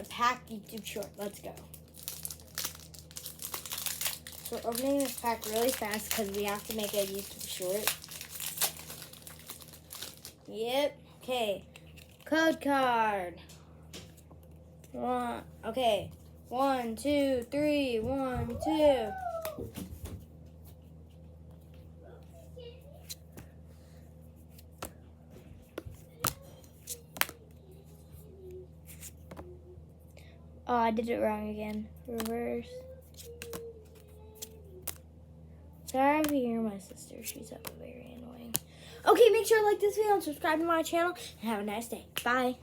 A pack YouTube short. Let's go. So we're opening this pack really fast because we have to make a YouTube short. Yep. Okay. Code card. Okay. 1, 2, 3. 1, 2. Oh, I did it wrong again. Reverse. Sorry if you hear my sister. She's up very annoying. Okay, make sure to like this video and subscribe to my channel. And have a nice day. Bye.